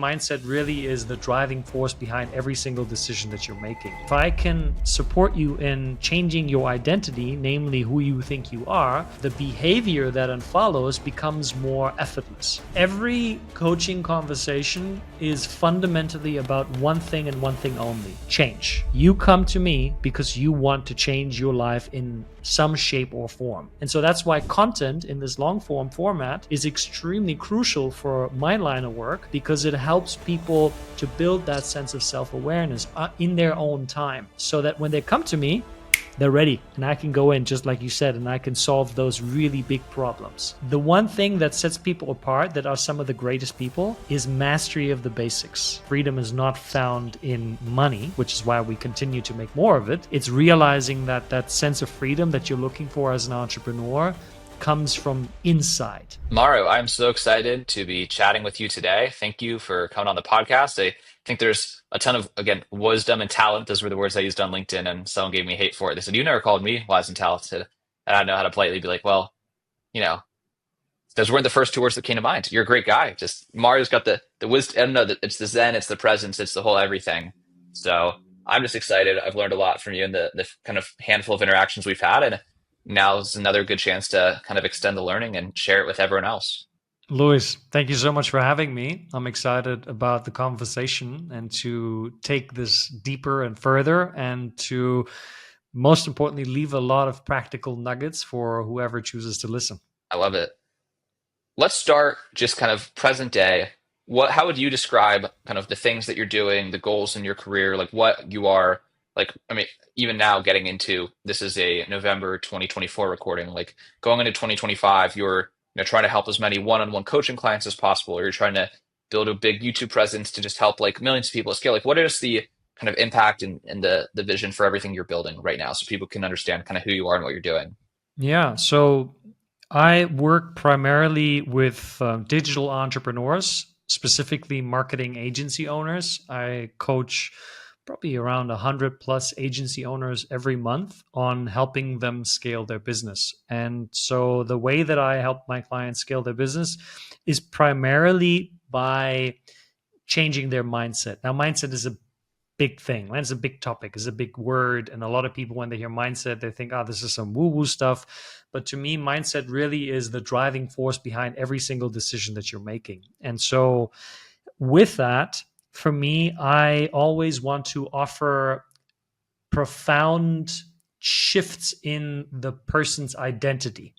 Mindset really is the driving force behind every single decision that you're making. If I can support you in changing your identity, namely who you think you are, the behavior that unfollows becomes more effortless. Every coaching conversation is fundamentally about one thing and one thing only: change. You come to me because you want to change your life in some shape or form. And so that's why content in this long form format is extremely crucial for my line of work, because it helps people to build that sense of self-awareness in their own time, so that when they come to me, they're ready and I can go in, just like you said, and I can solve those really big problems. The one thing that sets people apart, that are some of the greatest people, is mastery of the basics. Freedom is not found in money, which is why we continue to make more of it. It's realizing that that sense of freedom that you're looking for as an entrepreneur comes from inside. Mario, I'm so excited to be chatting with you today. Thank you for coming on the podcast. I think there's a ton of, again, wisdom and talent. Those were the words I used on LinkedIn, and someone gave me hate for it. They said, "You never called me wise and talented." And I know how to politely be like, well, you know, those weren't the first two words that came to mind. You're a great guy. Just Mario's got the wisdom. I don't know, it's the zen, it's the presence, it's the whole everything. So I'm just excited. I've learned a lot from you in the kind of handful of interactions we've had. And now is another good chance to kind of extend the learning and share it with everyone else. Louis, thank you so much for having me. I'm excited about the conversation and to take this deeper and further, and to, most importantly, leave a lot of practical nuggets for whoever chooses to listen. I love it. Let's start just kind of present day. How would you describe kind of the things that you're doing, the goals in your career, like what you are like, I mean, even now getting into this is a November 2024 recording, like going into 2025, you're trying to help as many one-on-one coaching clients as possible, or you're trying to build a big YouTube presence to just help like millions of people at scale. Like what is the kind of impact and the vision for everything you're building right now so people can understand kind of who you are and what you're doing? Yeah, so I work primarily with digital entrepreneurs, specifically marketing agency owners. I coach probably around 100 plus agency owners every month on helping them scale their business. And so the way that I help my clients scale their business is primarily by changing their mindset. Now, mindset is a big thing. That's a big topic, is a big word. And a lot of people, when they hear mindset, they think, oh, this is some woo-woo stuff. But to me, mindset really is the driving force behind every single decision that you're making. And so with that, for me, I always want to offer profound shifts in the person's identity.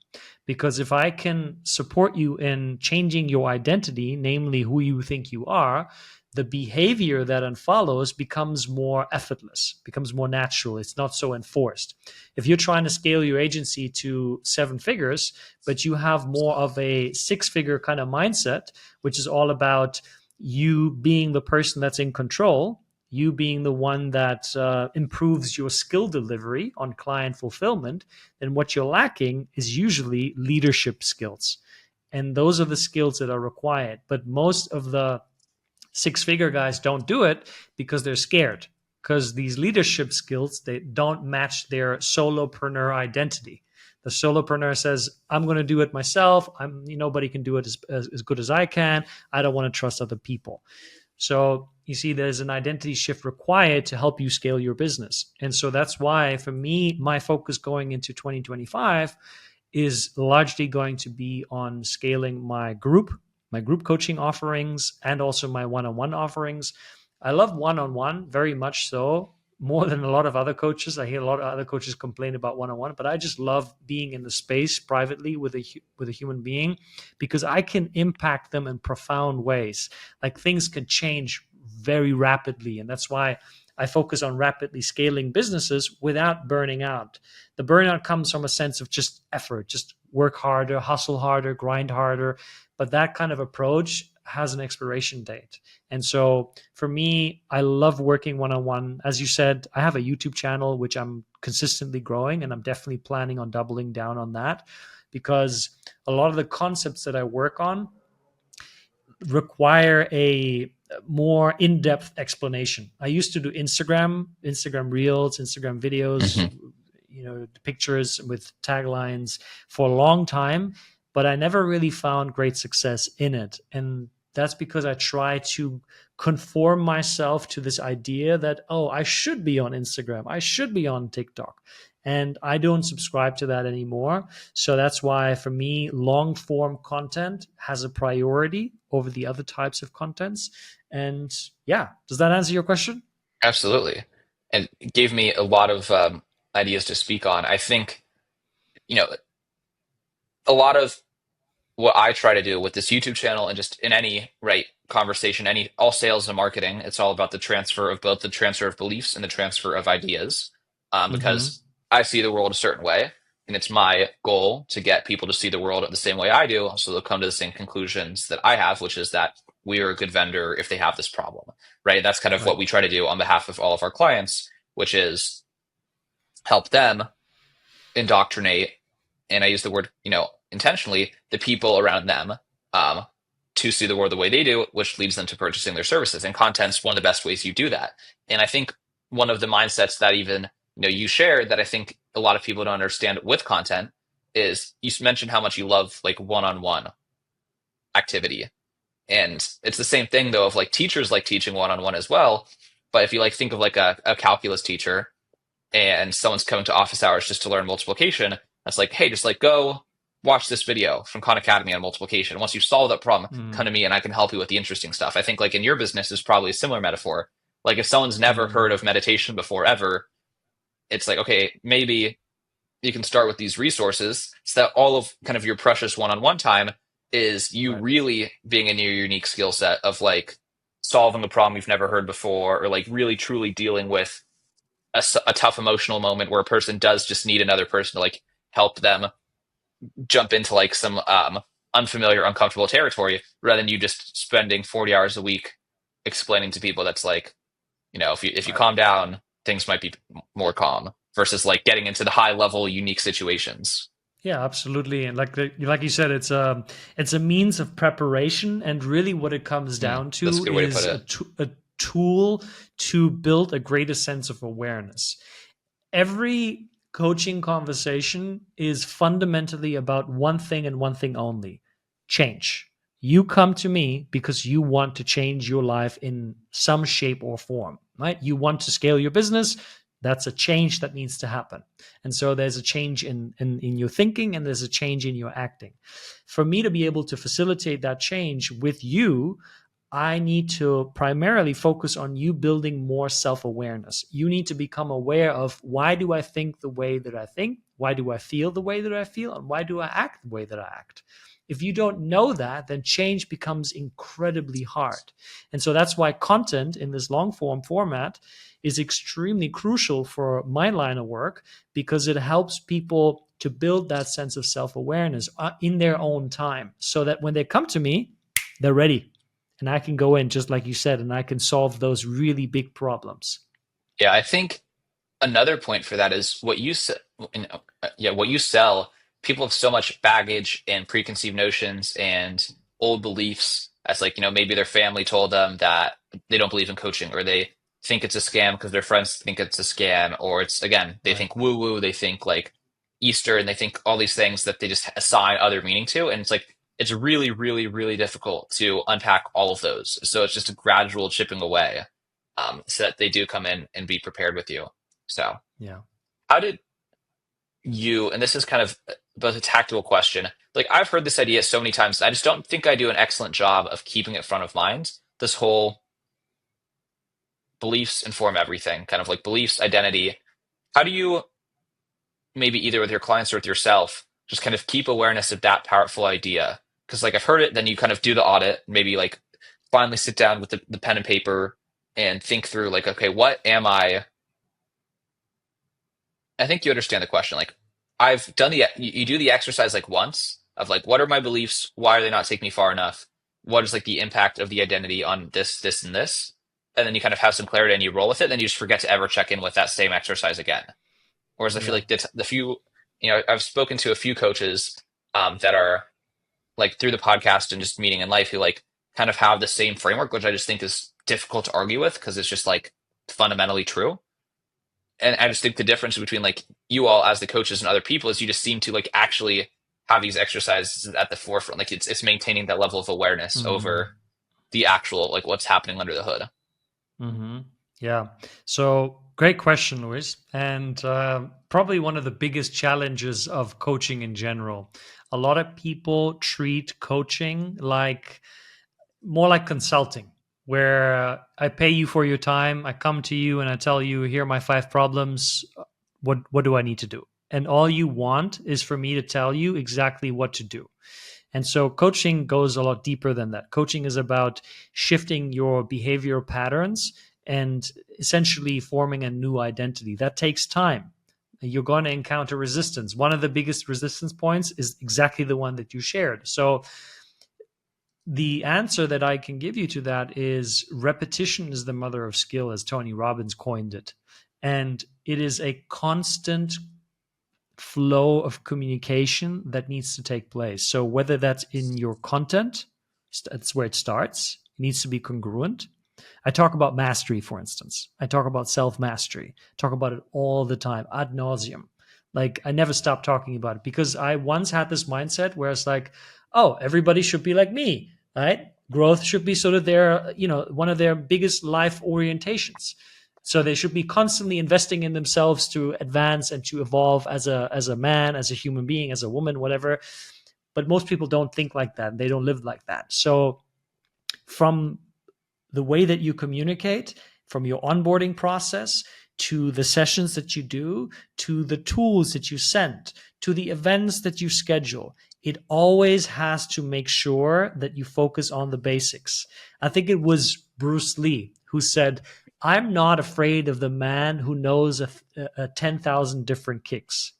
Because if I can support you in changing your identity, namely who you think you are, the behavior that unfollows becomes more effortless, becomes more natural. It's not so enforced. If you're trying to scale your agency to 7 figures, but you have more of a 6-figure kind of mindset, which is all about you being the person that's in control, you being the one that improves your skill delivery on client fulfillment, then what you're lacking is usually leadership skills. And those are the skills that are required. But most of the 6-figure guys don't do it because they're scared, because these leadership skills, they don't match their solopreneur identity. The solopreneur says, I'm going to do it myself. Nobody can do it as good as I can. I don't want to trust other people. So you see, there's an identity shift required to help you scale your business. And so that's why, for me, my focus going into 2025 is largely going to be on scaling my group coaching offerings, and also my one-on-one offerings. I love one-on-one very much so, more than a lot of other coaches. I hear a lot of other coaches complain about one-on-one, but I just love being in the space privately with a human being, because I can impact them in profound ways. Like, things can change very rapidly, and that's why I focus on rapidly scaling businesses without burning out. The burnout comes from a sense of just effort, just work harder, hustle harder, grind harder. But that kind of approach has an expiration date. And so for me, I love working one-on-one. As you said, I have a YouTube channel, which I'm consistently growing, and I'm definitely planning on doubling down on that, because a lot of the concepts that I work on require a more in-depth explanation. I used to do Instagram Reels, Instagram videos, Hmm. the pictures with taglines for a long time, but I never really found great success in it. And That's because I try to conform myself to this idea that, oh, I should be on Instagram, I should be on TikTok. And I don't subscribe to that anymore. So that's why, for me, long form content has a priority over the other types of contents. And yeah, does that answer your question? Absolutely. And it gave me a lot of ideas to speak on. I think, you know, a lot of what I try to do with this YouTube channel and just in any right conversation, any all sales and marketing, it's all about the transfer of both the transfer of beliefs and the transfer of ideas. Mm-hmm. Because I see the world a certain way, and it's my goal to get people to see the world the same way I do, so they'll come to the same conclusions that I have, which is that we are a good vendor if they have this problem, right? That's kind of what Right. we try to do on behalf of all of our clients, which is help them indoctrinate, and I use the word, intentionally, the people around them um, to see the world the way they do, which leads them to purchasing their services. And content's one of the best ways you do that. And I think one of the mindsets that even you shared that I think a lot of people don't understand with content is you mentioned how much you love like one-on-one activity. And it's the same thing though of like teachers like teaching one-on-one as well. But if you like think of like a calculus teacher and someone's coming to office hours just to learn multiplication, that's like, hey, just like go watch this video from Khan Academy on multiplication. Once you solve that problem, come Mm, to me and I can help you with the interesting stuff. I think like in your business is probably a similar metaphor. Like if someone's never mm, heard of meditation before ever, it's like, okay, maybe you can start with these resources so that all of kind of your precious one-on-one time is you right. really being in your unique skill set of like solving a problem you've never heard before or like really truly dealing with a tough emotional moment where a person does just need another person to like help them jump into like some unfamiliar, uncomfortable territory rather than you just spending 40 hours a week explaining to people that's like, if you Right. calm down, things might be more calm versus like getting into the high level unique situations. Yeah, absolutely. And like you said, it's a means of preparation, and really what it comes down That's a to good way to put is it. a tool to build a greater sense of awareness. Every coaching conversation is fundamentally about one thing and one thing only: change. You come to me because you want to change your life in some shape or form, right? You want to scale your business. That's a change that needs to happen. And so there's a change in your thinking, and there's a change in your acting. For me to be able to facilitate that change with you, I need to primarily focus on you building more self awareness. You need to become aware of, why do I think the way that I think? Why do I feel the way that I feel? And why do I act the way that I act? If you don't know that, then change becomes incredibly hard. And so that's why content in this long form format is extremely crucial for my line of work, because it helps people to build that sense of self awareness in their own time, so that when they come to me, they're ready, and I can go in, just like you said, and I can solve those really big problems. Yeah, I think another point for that is what you said. Yeah, what you sell. People have so much baggage and preconceived notions and old beliefs. As like maybe their family told them that they don't believe in coaching, or they think it's a scam because their friends think it's a scam, or it's again they Right. think woo woo, they think like Easter, and they think all these things that they just assign other meaning to, and it's like it's really really really difficult to unpack all of those. So it's just a gradual chipping away, so that they do come in and be prepared with you. So. Yeah. How did you, and this is kind of both a tactical question, like I've heard this idea so many times, I just don't think I do an excellent job of keeping it front of mind. This whole beliefs inform everything, kind of like beliefs, identity. How do you, maybe either with your clients or with yourself, just kind of keep awareness of that powerful idea? Because like I've heard it, then you kind of do the audit, maybe like finally sit down with the pen and paper and think through like, okay, what am I think you understand the question. Like, I've done you do the exercise like once of like, what are my beliefs? Why are they not taking me far enough? What is like the impact of the identity on this, this, and this? And then you kind of have some clarity and you roll with it. Then you just forget to ever check in with that same exercise again. Whereas I feel Yeah. like the few, I've spoken to a few coaches that are like through the podcast and just meeting in life who like kind of have the same framework, which I just think is difficult to argue with because it's just like fundamentally true. And I just think the difference between like you all as the coaches and other people is you just seem to like actually have these exercises at the forefront. Like it's maintaining that level of awareness Mm. over. the actual like what's happening under the hood? Hmm. Yeah. So great question, Luis. And probably one of the biggest challenges of coaching in general. A lot of people treat coaching like more like consulting, where I pay you for your time. I come to you and I tell you, here are my 5 problems. What do I need to do? And all you want is for me to tell you exactly what to do. And so coaching goes a lot deeper than that. Coaching is about shifting your behavioral patterns and essentially forming a new identity. That takes time. You're going to encounter resistance. One of the biggest resistance points is exactly the one that you shared. So the answer that I can give you to that is repetition is the mother of skill, as Tony Robbins coined it. And it is a constant flow of communication that needs to take place. So whether that's in your content, that's where it starts. It needs to be congruent. I talk about mastery, for instance. I talk about self mastery. Talk about it all the time, ad nauseum. Like I never stop talking about it because I once had this mindset where it's like, oh, everybody should be like me, right? Growth should be sort of their, one of their biggest life orientations. So they should be constantly investing in themselves to advance and to evolve as a man, as a human being, as a woman, whatever. But most people don't think like that. They don't live like that. So from the way that you communicate, from your onboarding process to the sessions that you do, to the tools that you send, to the events that you schedule, it always has to make sure that you focus on the basics. I think it was Bruce Lee who said, I'm not afraid of the man who knows a 10,000 different kicks.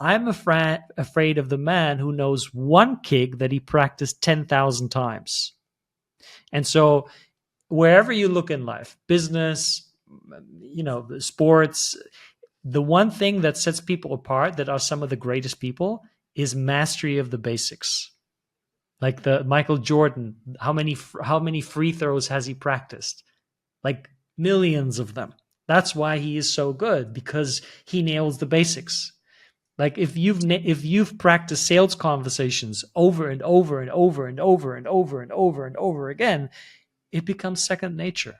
I'm afraid of the man who knows one kick that he practiced 10,000 times. And so wherever you look in life, business, sports, the one thing that sets people apart that are some of the greatest people is mastery of the basics. Like the Michael Jordan, how many free throws has he practiced? Like millions of them. That's why he is so good, because he nails the basics. Like if you've practiced sales conversations over and over and over and over and over and over and over again, it becomes second nature.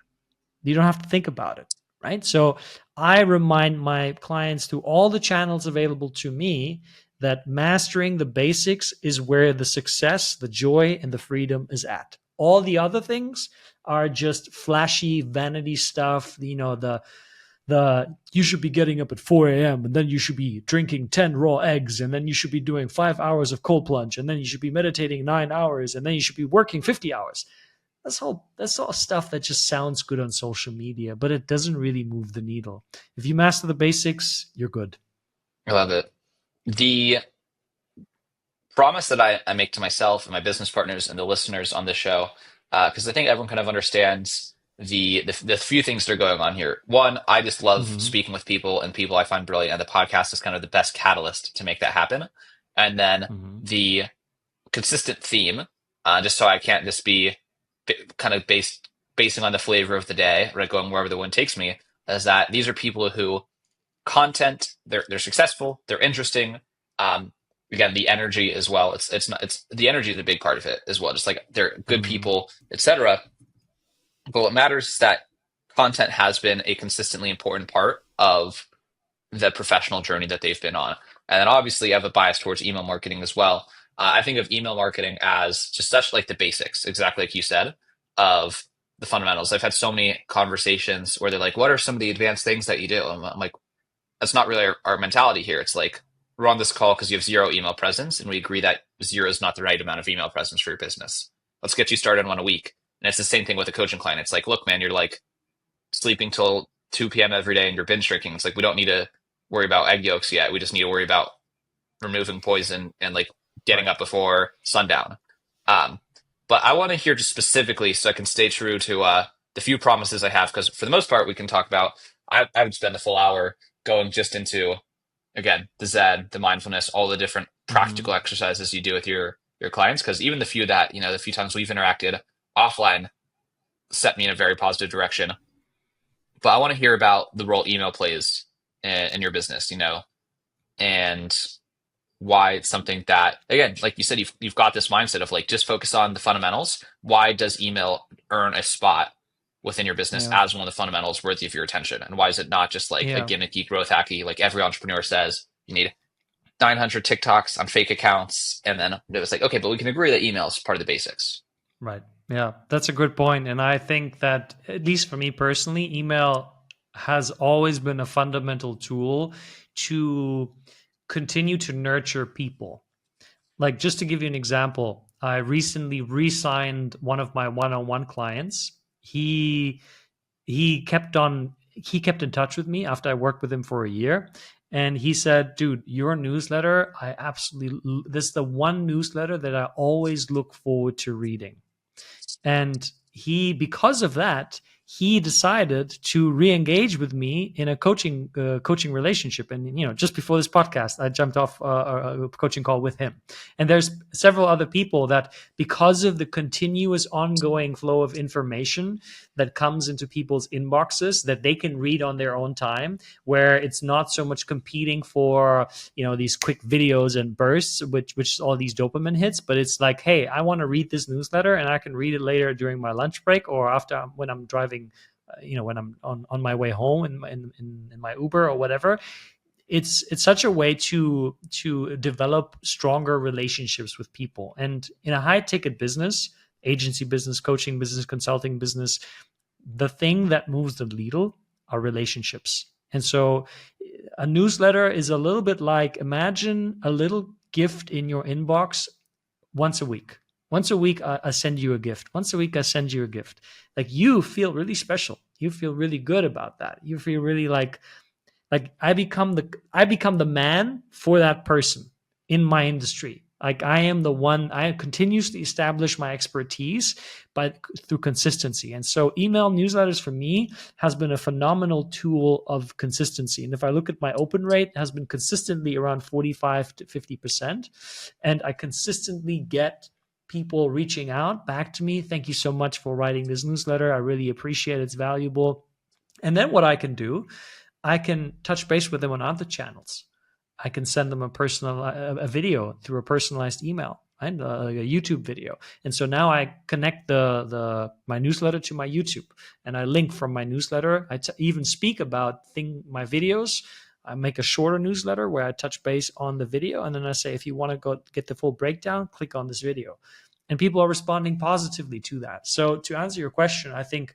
You don't have to think about it, right? So I remind my clients through all the channels available to me that mastering the basics is where the success, the joy, and the freedom is at. All the other things are just flashy vanity stuff. The you should be getting up at 4 a.m. and then you should be drinking 10 raw eggs, and then you should be doing 5 hours of cold plunge, and then you should be meditating 9 hours, and then you should be working 50 hours. That's all stuff that just sounds good on social media, but it doesn't really move the needle. If you master the basics, you're good. I love it. The promise that I make to myself and my business partners and the listeners on this show, because I think everyone kind of understands the few things that are going on here. One, I just love Mm-hmm. speaking with people and people I find brilliant, and the podcast is kind of the best catalyst to make that happen. And then Mm-hmm. the consistent theme, just so I can't just be kind of basing on the flavor of the day, right, going wherever the wind takes me, is that these are people who content, they're successful, they're interesting. Um, Again, the energy as well. It's not it's the energy is a big part of it as well. Just like they're good Mm-hmm. people, etc. But what matters is that content has been a consistently important part of the professional journey that they've been on. And then obviously, I have a bias towards email marketing as well. I think of email marketing as just such like the basics, exactly like you said, of the fundamentals. I've had so many conversations where they're like, "What are some of the advanced things that you do?" I'm like, "That's not really our mentality here. It's like we're on this call because you have zero email presence, and we agree that zero is not the right amount of email presence for your business. Let's get you started on 1 a week." And it's the same thing with a coaching client. It's like, look, man, you're like sleeping till 2 p.m. every day and you're binge drinking. It's like we don't need to worry about egg yolks yet. We just need to worry about removing poison and like getting Right. up before sundown. Um, but I want to hear just specifically so I can stay true to the few promises I have, because for the most part we can talk about. I would spend a full hour going just into again the Zen, the mindfulness, all the different Mm-hmm. practical exercises you do with your clients. Because even the few that the few times we've interacted offline set me in a very positive direction. But I want to hear about the role email plays in your business, and why it's something that, again, like you said, you've got this mindset of like just focus on the fundamentals. Why does email earn a spot within your business Yeah. as one of the fundamentals worthy of your attention? And why is it not just like a Yeah. gimmicky growth hacky, like every entrepreneur says, you need 900 TikToks on fake accounts. And then it was like, okay, but we can agree that email is part of the basics. Right. Yeah, that's a good point. And I think that, at least for me personally, email has always been a fundamental tool to continue to nurture people. Like, just to give you an example, I recently re-signed one of my one-on-one clients. He kept in touch with me after I worked with him for a year, and he said, dude, your newsletter, I absolutely, this is the one newsletter that I always look forward to reading. And because of that, he decided to re-engage with me in a coaching relationship. And just before this podcast, I jumped off a coaching call with him. And there's several other people that, because of the continuous ongoing flow of information that comes into people's inboxes that they can read on their own time, where it's not so much competing for these quick videos and bursts, which is all these dopamine hits, but it's like, hey, I want to read this newsletter and I can read it later during my lunch break, or after, when I'm driving, when I'm on my way home in my Uber or whatever. It's such a way to develop stronger relationships with people. And in a high ticket business, agency business, coaching business, consulting business, the thing that moves the needle are relationships. And so a newsletter is a little bit like, imagine a little gift in your inbox once a week. Once a week, I send you a gift. Once a week, I send you a gift. Like, you feel really special. You feel really good about that. You feel really like I become the man for that person in my industry. Like, I am the one. I continuously establish my expertise, but through consistency. And so email newsletters for me has been a phenomenal tool of consistency. And if I look at my open rate, it has been consistently around 45 to 50%. And I consistently get people reaching out back to me. Thank you so much for writing this newsletter. I really appreciate it. It's valuable. And then what I can do, I can touch base with them on other channels. I can send them a video through a personalized email and like a YouTube video. And so now I connect my newsletter to my YouTube, and I link from my newsletter. I even speak about my videos. I make a shorter newsletter where I touch base on the video, and then I say, if you want to go get the full breakdown, click on this video. And people are responding positively to that. So to answer your question, I think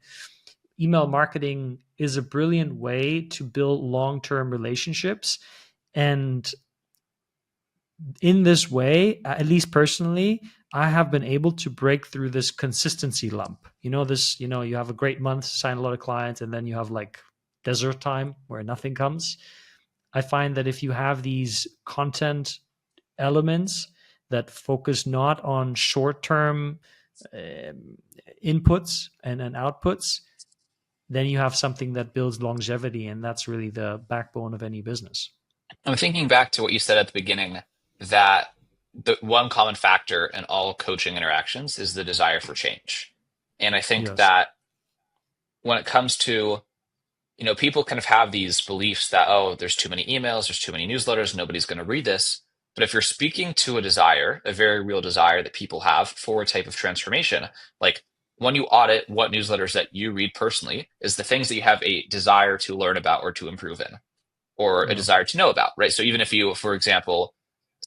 email marketing is a brilliant way to build long-term relationships. And in this way, at least personally, I have been able to break through this consistency lump. You have a great month, sign a lot of clients, and then you have like desert time where nothing comes. I find that if you have these content elements that focus not on short-term inputs and outputs, then you have something that builds longevity, and that's really the backbone of any business. I'm thinking back to what you said at the beginning, that the one common factor in all coaching interactions is the desire for change. And I think Yes. that when it comes to, people kind of have these beliefs that, oh, there's too many emails, there's too many newsletters, nobody's going to read this. But if you're speaking to a desire, a very real desire that people have for a type of transformation, like when you audit what newsletters that you read personally, is the things that you have a desire to learn about or to improve in, or a Yeah. desire to know about, right? So even if you, for example,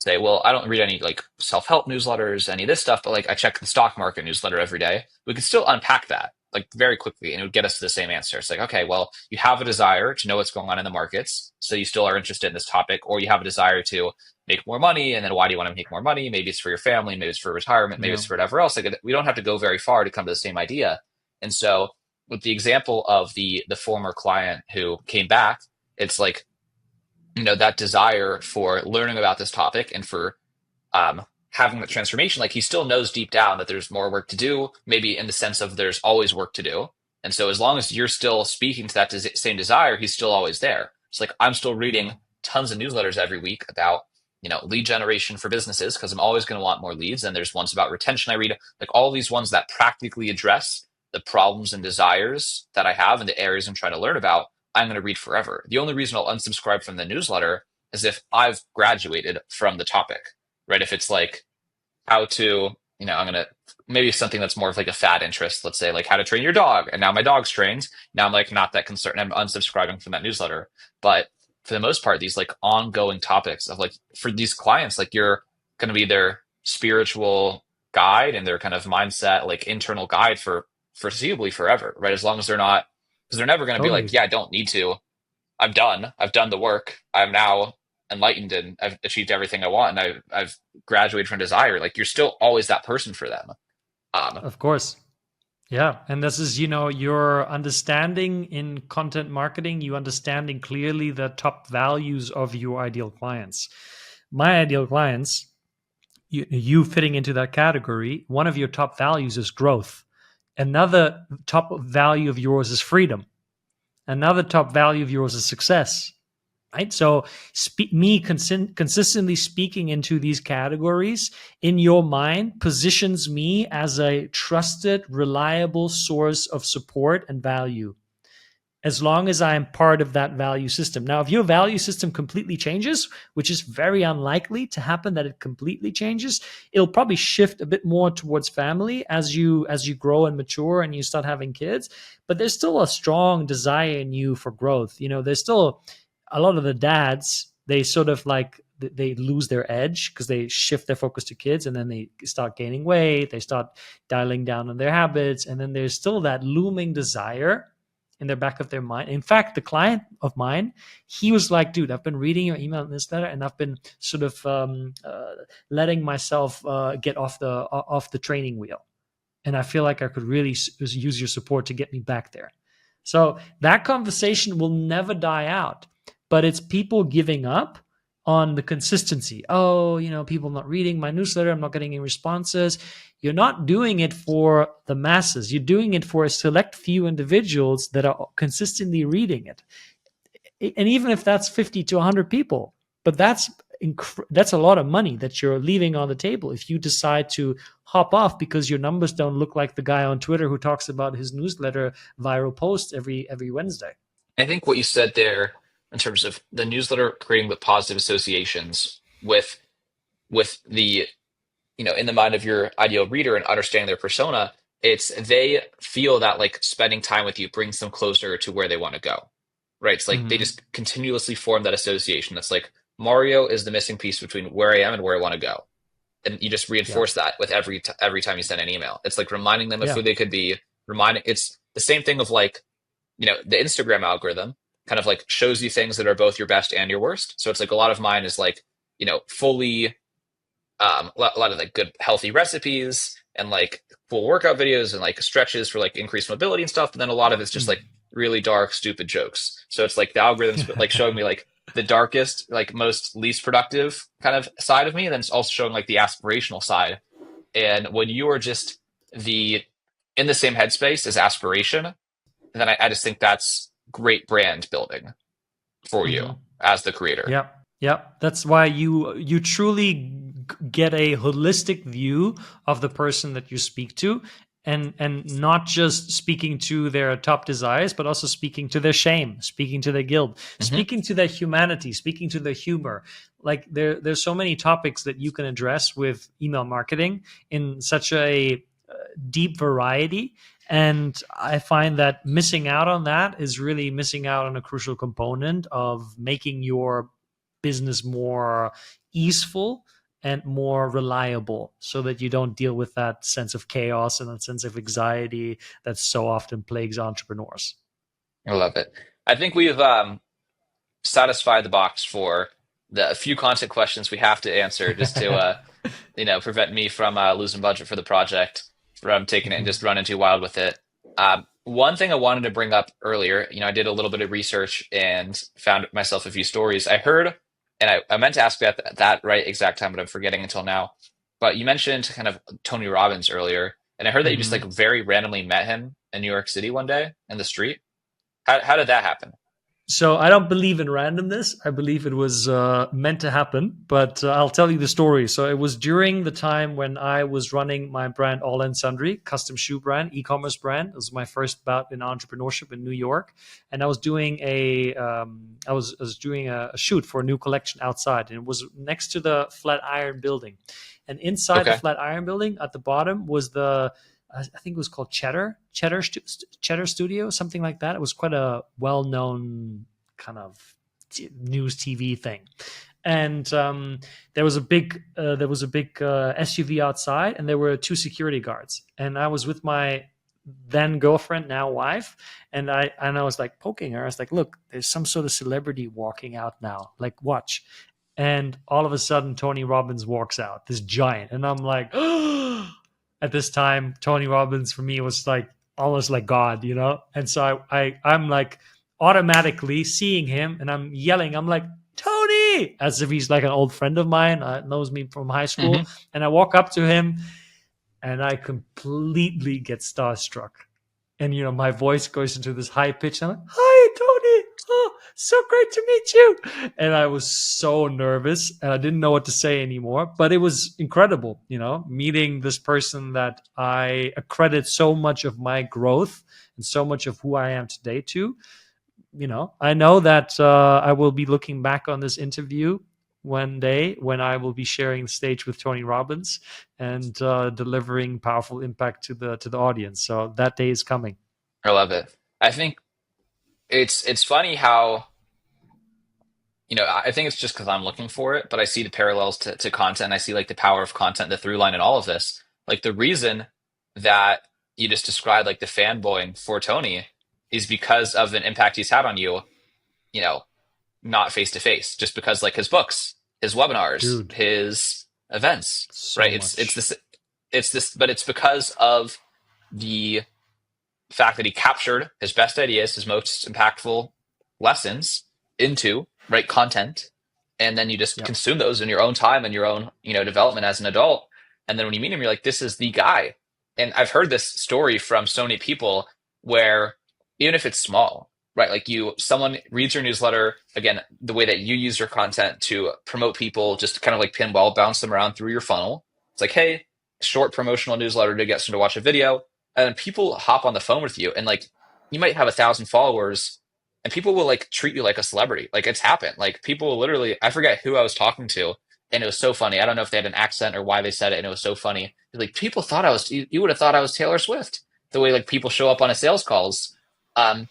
say, well, I don't read any like self-help newsletters, any of this stuff, but like I check the stock market newsletter every day, we could still unpack that like very quickly and it would get us to the same answer. It's like, okay, well, you have a desire to know what's going on in the markets, so you still are interested in this topic, or you have a desire to make more money, and then why do you want to make more money? Maybe it's for your family, maybe it's for retirement, maybe Yeah. it's for whatever else. Like, we don't have to go very far to come to the same idea. And so with the example of the former client who came back, it's like, that desire for learning about this topic and for having the transformation, like he still knows deep down that there's more work to do, maybe in the sense of there's always work to do. And so as long as you're still speaking to that same desire, he's still always there. It's like, I'm still reading tons of newsletters every week about, lead generation for businesses, because I'm always going to want more leads. And there's ones about retention I read, like all these ones that practically address the problems and desires that I have and the areas I'm trying to learn about. I'm going to read forever. The only reason I'll unsubscribe from the newsletter as if I've graduated from the topic, right? If it's like how to, I'm going to maybe something that's more of like a fad interest, let's say like how to train your dog. And now my dog's trained. Now I'm like not that concerned. I'm unsubscribing from that newsletter. But for the most part, these like ongoing topics of like for these clients, like you're going to be their spiritual guide and their kind of mindset, like internal guide for foreseeably forever, right? As long as they're not, because they're never going to be like, Totally. yeah, I don't need to. I'm done. I've done the work. I'm now enlightened and I've achieved everything I want and I've graduated from desire. Like you're still always that person for them. Um, Of course. Yeah. And this is, your understanding in content marketing, you understanding clearly the top values of your ideal clients. My ideal clients, you fitting into that category, one of your top values is growth. Another top value of yours is freedom. Another top value of yours is success. Right. So consistently speaking into these categories in your mind positions me as a trusted, reliable source of support and value, as long as I am part of that value system. Now, if your value system completely changes, which is very unlikely to happen that it completely changes, it'll probably shift a bit more towards family as you grow and mature and you start having kids. But there's still a strong desire in you for growth. There's still a lot of the dads, they sort of like they lose their edge because they shift their focus to kids and then they start gaining weight, they start dialing down on their habits, and then there's still that looming desire in their back of their mind. In fact, the client of mine, he was like, dude, I've been reading your email newsletter and I've been sort of letting myself get off the training wheel. And I feel like I could really use your support to get me back there. So that conversation will never die out, but it's people giving up on the consistency. Oh, people not reading my newsletter. I'm not getting any responses. You're not doing it for the masses. You're doing it for a select few individuals that are consistently reading it. And even if that's 50 to 100 people, but that's a lot of money that you're leaving on the table if you decide to hop off because your numbers don't look like the guy on Twitter who talks about his newsletter viral posts every Wednesday. I think what you said there in terms of the newsletter creating the positive associations with the in the mind of your ideal reader and understanding their persona, it's they feel that like spending time with you brings them closer to where they want to go, right? It's like they Mm-hmm. just continuously form that association. That's like Mario is the missing piece between where I am and where I want to go, and you just Yeah. reinforce that with every time you send an email. It's like reminding them of Yeah. who they could be. Reminding it's the same thing of like the Instagram algorithm kind of like shows you things that are both your best and your worst. So it's like a lot of mine is like fully a lot of like good healthy recipes and like cool workout videos and like stretches for like increased mobility and stuff. But then a lot of it's just like really dark, stupid jokes. So it's like the algorithm's like showing me like the darkest, like most least productive kind of side of me, and then it's also showing like the aspirational side. And when you are just the in the same headspace as aspiration, then I just think that's great brand building for you Mm-hmm. as the creator. Yeah, yeah. That's why you truly get a holistic view of the person that you speak to, and not just speaking to their top desires, but also speaking to their shame, speaking to their guilt, Hmm. speaking to their humanity, speaking to their humor. Like there's so many topics that you can address with email marketing in such a deep variety. And I find that missing out on that is really missing out on a crucial component of making your business more easeful and more reliable so that you don't deal with that sense of chaos and that sense of anxiety that so often plagues entrepreneurs. I love it. I think we've satisfy the box for the few content questions we have to answer just to prevent me from losing budget for the project, from taking it and just running too wild with it. One thing I wanted to bring up earlier, I did a little bit of research and found myself a few stories. I heard, and I meant to ask you at that right exact time, but I'm forgetting until now. But you mentioned kind of Tony Robbins earlier, and I heard that you just like Mhm. very randomly met him in New York City one day in the street. How did that happen? So I don't believe in randomness. I believe it was meant to happen. But I'll tell you the story. So it was during the time when I was running my brand All and Sundry, custom shoe brand, e-commerce brand. It was my first bout in entrepreneurship in New York, and I was doing I was doing a shoot for a new collection outside, and it was next to the Flatiron Building, and inside the Okay. Flatiron Building at the bottom was the I think it was called Cheddar Studio, something like that. It was quite a well-known kind of news TV thing, and there was a big SUV outside, and there were two security guards, and I was with my then girlfriend, now wife, and I was like poking her. I was like, "Look, there's some sort of celebrity walking out now. Like, watch." And all of a sudden, Tony Robbins walks out, this giant, and I'm like, at this time, Tony Robbins for me was like almost like God, you know. And so I'm like automatically seeing him, and I'm yelling. I'm like, Tony, as if he's like an old friend of mine, knows me from high Hmm. school. And I walk up to him, and I completely get starstruck. And my voice goes into this high pitch. I'm like, "Hi, Tony! Oh, so great to meet you!" And I was so nervous, and I didn't know what to say anymore. But it was incredible, meeting this person that I accredit so much of my growth and so much of who I am today to. I know that I will be looking back on this interview one day when I will be sharing the stage with Tony Robbins and delivering powerful impact to the audience. So that day is coming. I love it. I think it's funny how, I think it's just because I'm looking for it, but I see the parallels to content. I see like the power of content, the through line in all of this. Like the reason that you just described like the fanboying for Tony is because of an impact he's had on you, you know, not face to face, just because like his books, his webinars, Dude, his events, so right? It's much. this but it's because of the fact that he captured his best ideas, his most impactful lessons into right content, and then you just Yeah. consume those in your own time and your own development as an adult. And then when you meet him, you're like, this is the guy. And I've heard this story from so many people where even if it's small, right? Like someone reads your newsletter, again, the way that you use your content to promote people, just kind of like pinball, bounce them around through your funnel. It's like, hey, short promotional newsletter to get someone to watch a video, and then people hop on the phone with you, and like you might have 1,000 followers, and people will like treat you like a celebrity. Like it's happened. Like people will literally, I forget who I was talking to, and it was so funny. I don't know if they had an accent or why they said it, and it was so funny. Like people thought you would have thought I was Taylor Swift. The way like people show up on a sales calls. Um,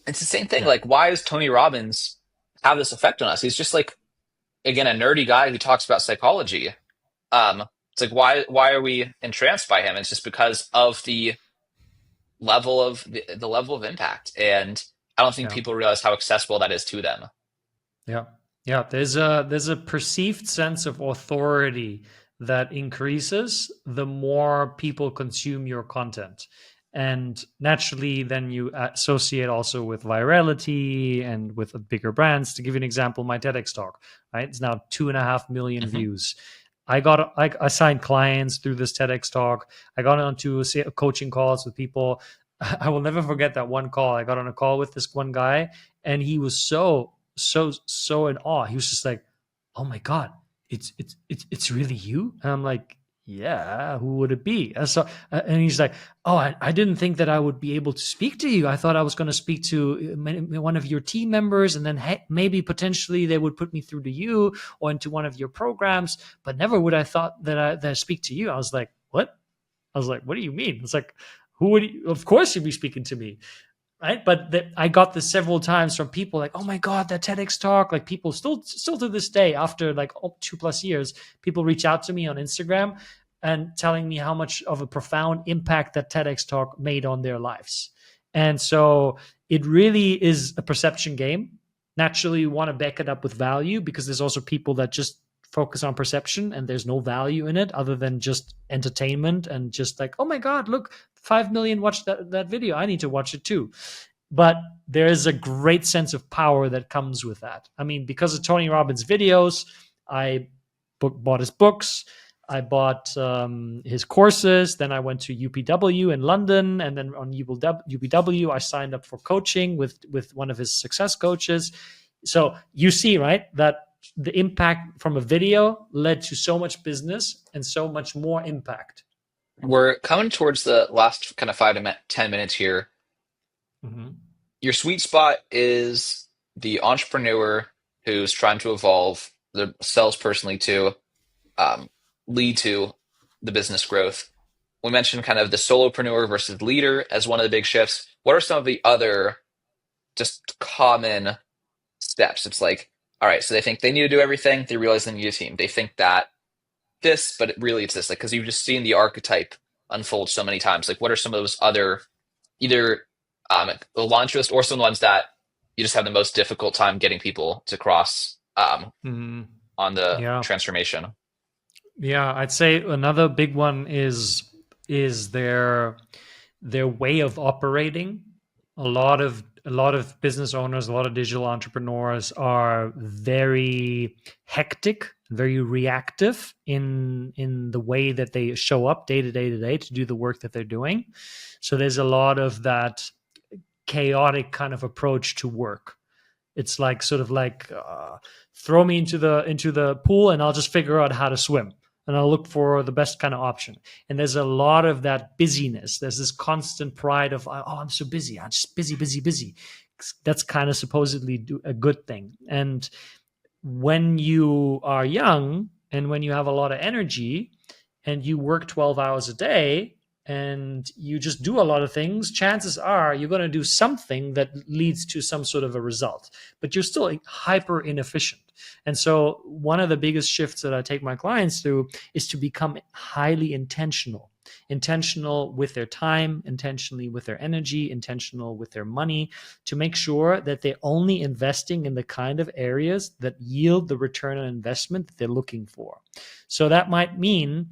it's the same thing. Yeah. Like why does Tony Robbins have this effect on us? He's just like, again, a nerdy guy who talks about psychology. It's like why are we entranced by him? It's just because of the level of impact, and I don't think Yeah. people realize how accessible that is to them. Yeah. Yeah. There's a perceived sense of authority that increases the more people consume your content. And naturally, then you associate also with virality and with bigger brands. To give you an example, my TEDx talk, right? It's now 2.5 million Hmm. views. I signed clients through this TEDx talk. I got onto coaching calls with people. I will never forget that one call. I got on a call with this one guy, and he was so in awe. He was just like, "Oh my god, it's really you?" And I'm like, "Yeah, who would it be?" And he's like, "Oh, I didn't think that I would be able to speak to you. I thought I was going to speak to one of your team members, and then maybe potentially they would put me through to you or into one of your programs, but never would I thought that I speak to you." I was like, "What?" I was like, "What do you mean?" It's like, "Who would you, of course you'd be speaking to me." Right, but I got this several times from people like, "Oh my god, that TEDx talk!" Like people still to this day, after like 2+ years, people reach out to me on Instagram and telling me how much of a profound impact that TEDx talk made on their lives. And so it really is a perception game. Naturally, you want to back it up with value, because there's also people that just focus on perception and there's no value in it other than just entertainment and just like, "Oh my god, look, 5 million watched that video, I need to watch it too." But there is a great sense of power that comes with that. I mean, because of Tony Robbins' videos, I bought his books. I bought his courses. Then I went to UPW in London, and then on UPW, I signed up for coaching with one of his success coaches. So you see, right, that the impact from a video led to so much business and so much more impact. We're coming towards the last kind of 5 to 10 minutes here. Mhm. Your sweet spot is the entrepreneur who's trying to evolve themselves personally to um, lead to the business growth. We mentioned kind of the solopreneur versus leader as one of the big shifts. What are some of the other just common steps? It's like, all right, so they think they need to do everything. They realize they need a team. They think that this, but really it's this. Like, because you've just seen the archetype unfold so many times. Like, what are some of those other either the launch list or some ones that you just have the most difficult time getting people to cross Mhm. on the Yeah. transformation? Yeah, I'd say another big one is their way of operating. A lot of business owners, a lot of digital entrepreneurs are very hectic, very reactive in the way that they show up day to day to day to do the work that they're doing. So there's a lot of that chaotic kind of approach to work. It's like sort of like throw me into the pool and I'll just figure out how to swim and I'll look for the best kind of option. And there's a lot of that busyness. There's this constant pride of I'm so busy. I'm just busy, busy, busy. That's kind of supposedly a good thing. And when you are young and when you have a lot of energy and you work 12 hours a day and you just do a lot of things, chances are you're going to do something that leads to some sort of a result, but you're still hyper inefficient. And so, one of the biggest shifts that I take my clients through is to become highly intentional with their time, intentionally with their energy, intentional with their money, to make sure that they're only investing in the kind of areas that yield the return on investment that they're looking for. So that might mean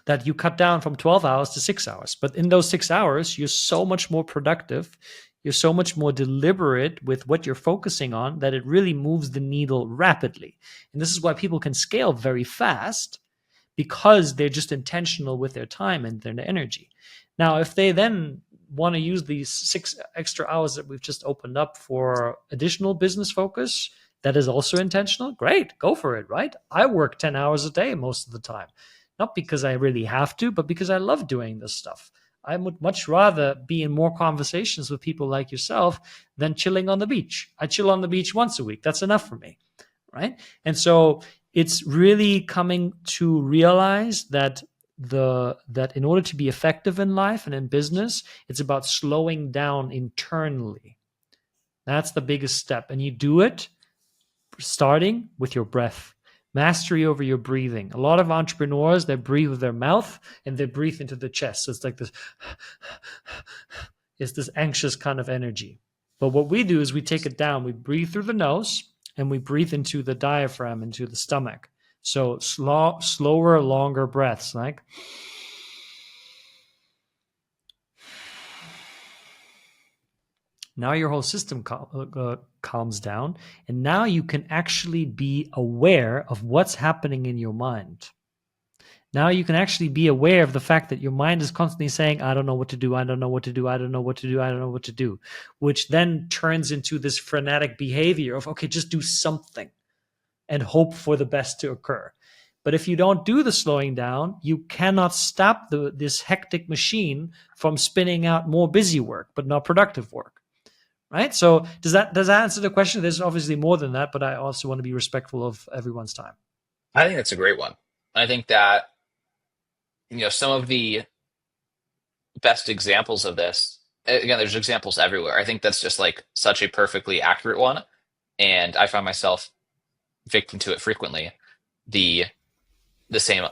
that you cut down from 12 hours to 6 hours. But in those 6 hours, you're so much more productive. You're so much more deliberate with what you're focusing on that it really moves the needle rapidly. And this is why people can scale very fast because they're just intentional with their time and their energy. Now, if they then want to use these 6 extra hours that we've just opened up for additional business focus, that is also intentional. Great, go for it, right? I work 10 hours a day most of the time, not because I really have to, but because I love doing this stuff. I would much rather be in more conversations with people like yourself than chilling on the beach. I chill on the beach once a week. That's enough for me, right? And so it's really coming to realize that in order to be effective in life and in business, it's about slowing down internally. That's the biggest step. And you do it starting with your breath. Mastery over your breathing. A lot of entrepreneurs, they breathe with their mouth and they breathe into the chest. So it's like this, it's this anxious kind of energy. But what we do is we take it down. We breathe through the nose and we breathe into the diaphragm, into the stomach. So slower, longer breaths, like now your whole system calms down, and now you can actually be aware of what's happening in your mind. Now you can actually be aware of the fact that your mind is constantly saying, I don't know what to do, I don't know what to do, I don't know what to do, I don't know what to do, which then turns into this frenetic behavior of, okay, just do something and hope for the best to occur. But if you don't do the slowing down, you cannot stop this hectic machine from spinning out more busy work, but not productive work. Right? So does that answer the question? There's obviously more than that, but I also want to be respectful of everyone's time. I think that's a great one. I think that some of the best examples of this. Again, there's examples everywhere. I think that's just like such a perfectly accurate one, and I find myself victim to it frequently. The the same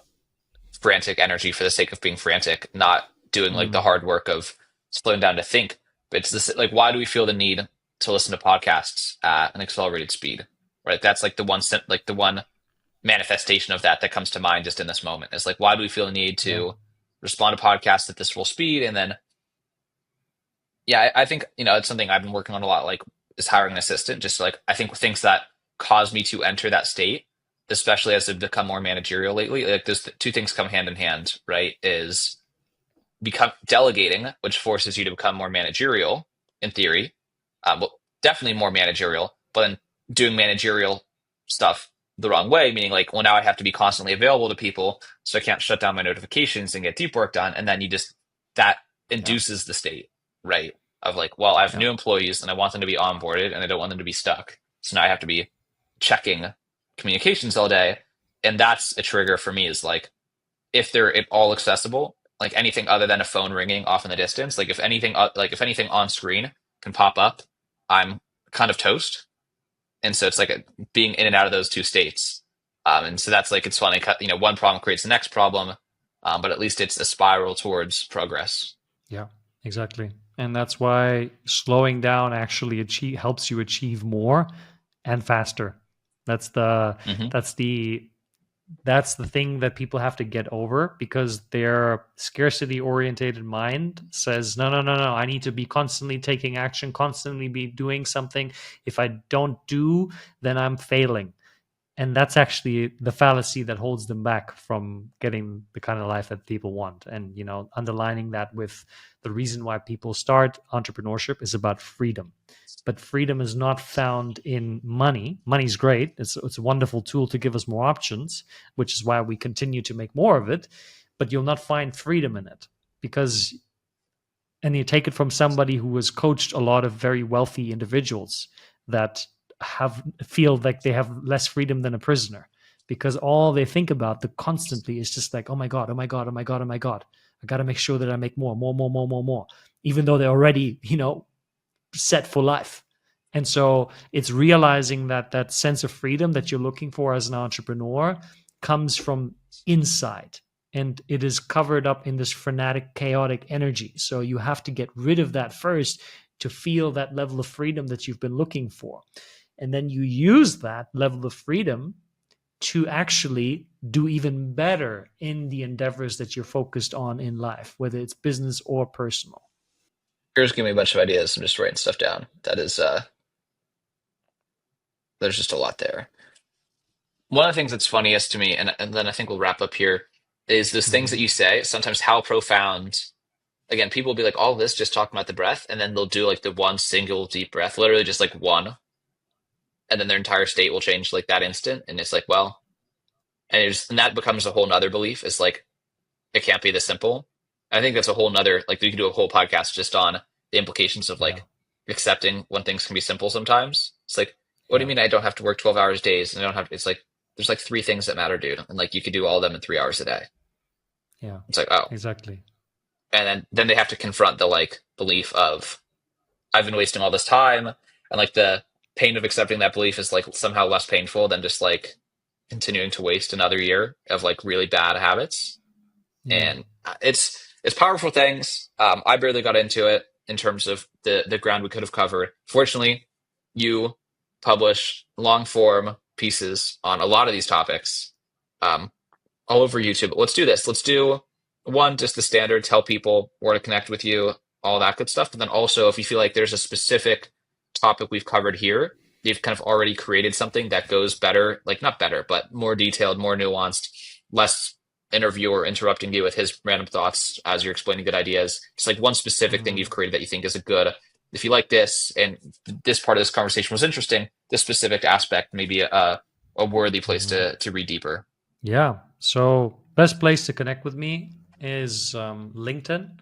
frantic energy for the sake of being frantic, not doing like the Mm, hard work of slowing down to think. But it's this like, why do we feel the need to listen to podcasts at an accelerated speed? Right. That's like the one manifestation of that comes to mind just in this moment. Is like, why do we feel the need yeah. to respond to podcasts at this full speed? And then, yeah, I think it's something I've been working on a lot. Like, is hiring an assistant. Just like I think things that cause me to enter that state especially as they've become more managerial lately. Like those two things come hand in hand, right? Is become delegating, which forces you to become more managerial in theory. Well, definitely more managerial, but then doing managerial stuff the wrong way, meaning like, well, now I have to be constantly available to people, so I can't shut down my notifications and get deep work done. And then you just, that Yeah, induces the state, right? Of like, well, I have yeah, new employees and I want them to be onboarded and I don't want them to be stuck. So now I have to be checking communications all day. And that's a trigger for me, is like, if they're at all accessible, like anything other than a phone ringing off in the distance, like if anything on screen can pop up, I'm kind of toast. And so it's like being in and out of those two states. And so that's like, it's funny, one problem creates the next problem, but at least it's a spiral towards progress. yeah, exactly. And that's why slowing down actually helps you achieve more and faster. That's the Hmm. that's the that's the thing that people have to get over, because their scarcity orientated mind says, no, no, no, no, I need to be constantly taking action, constantly be doing something. If I don't do, then I'm failing. And that's actually the fallacy that holds them back from getting the kind of life that people want. And underlining that with the reason why people start entrepreneurship is about freedom. But freedom is not found in money. Money's great, it's a wonderful tool to give us more options, which is why we continue to make more of it. But you'll not find freedom in it, because, and you take it from somebody who has coached a lot of very wealthy individuals that feel like they have less freedom than a prisoner, because all they think about the constantly is just like, oh my god, oh my god, oh my god, oh my god, I got to make sure that I make more, even though they're already set for life. And so it's realizing that that sense of freedom that you're looking for as an entrepreneur comes from inside, and it is covered up in this frenetic, chaotic energy. So you have to get rid of that first to feel that level of freedom that you've been looking for. And then you use that level of freedom to actually do even better in the endeavors that you're focused on in life, whether it's business or personal. Here's giving me a bunch of ideas. I'm just writing stuff down. That is, there's just a lot there. One of the things that's funniest to me, and then I think we'll wrap up here, is those things that Mm-hmm. you say, sometimes how profound. Again, people will be like, all this just talking about the breath, and then they'll do like the one single deep breath, literally just like one, and then their entire state will change like that instant. And it's like, well, and that becomes a whole nother belief. It's like, it can't be this simple. I think that's a whole nother, like, we could do a whole podcast just on the implications of Yeah. like accepting when things can be simple sometimes. It's like, what do you Yeah. mean I don't have to work 12 hours days and I don't have, it's like, there's like three things that matter, dude. And like, you could do all of them in 3 hours a day. Yeah. It's like, oh. Exactly. And then they have to confront the like belief of, I've been wasting all this time. And like the pain of accepting that belief is like somehow less painful than just like continuing to waste another year of like really bad habits. Yeah. And it's powerful things. I barely got into it in terms of the ground we could have covered. Fortunately, you publish long form pieces on a lot of these topics, um, all over YouTube. Let's do this. Let's do one, just the standard, tell people where to connect with you, all that good stuff. But then also, if you feel like there's a specific topic we've covered here, you've kind of already created something that goes better, like not better, but more detailed, more nuanced, less interviewer interrupting you with his random thoughts as you're explaining good ideas. It's like one specific thing you've Mm. created that you think is a good. If you like this and this part of this conversation was interesting, this specific aspect may be a worthy place Mhm. to read deeper. Yeah. So best place to connect with me is LinkedIn.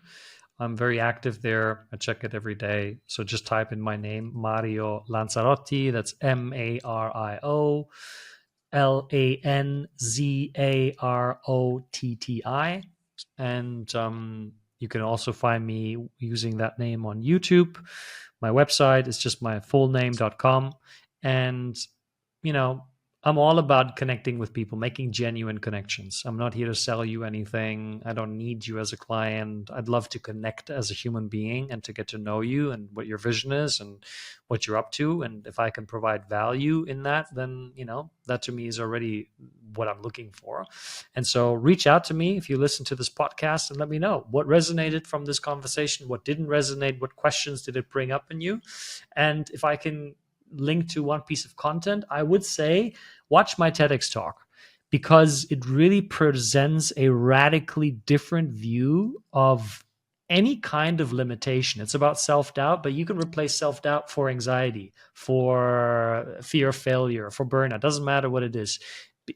I'm very active there. I check it every day. So just type in my name, Mario Lanzarotti. That's MarioLanzarotti. And you can also find me using that name on YouTube. My website is just my full name.com. And, you know, I'm all about connecting with people, making genuine connections. I'm not here to sell you anything. I don't need you as a client. I'd love to connect as a human being and to get to know you and what your vision is and what you're up to. And if I can provide value in that, then, that to me is already what I'm looking for. And so reach out to me if you listen to this podcast and let me know what resonated from this conversation, what didn't resonate, what questions did it bring up in you. And if I can link to one piece of content, I would say watch my TEDx talk because it really presents a radically different view of any kind of limitation. It's about self doubt, but you can replace self doubt for anxiety, for fear of failure, for burnout. Doesn't matter what it is.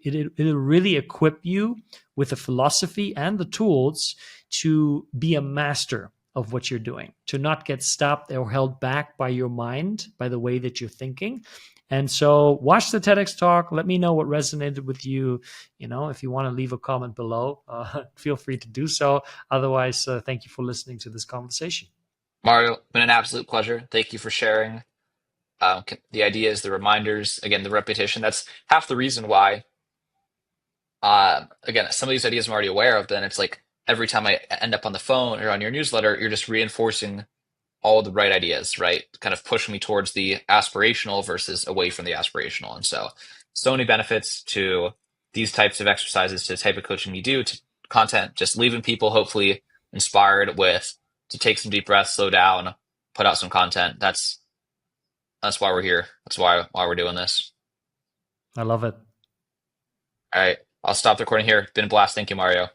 It'll really equip you with the philosophy and the tools to be a master of what you're doing, to not get stopped or held back by your mind, by the way that you're thinking. And so watch the TEDx talk. Let me know what resonated with you. If you want to leave a comment below, feel free to do so. Otherwise, thank you for listening to this conversation. Mario, been an absolute pleasure. Thank you for sharing the ideas, the reminders, again, the repetition. That's half the reason why, again, some of these ideas I'm already aware of. Then it's like every time I end up on the phone or on your newsletter, you're just reinforcing all the right ideas, right? Kind of pushing me towards the aspirational versus away from the aspirational. And so many benefits to these types of exercises, to the type of coaching you do, to content, just leaving people hopefully inspired with to take some deep breaths, slow down, put out some content. That's why we're here. That's why we're doing this. I love it. All right. I'll stop the recording here. Been a blast. Thank you, Mario.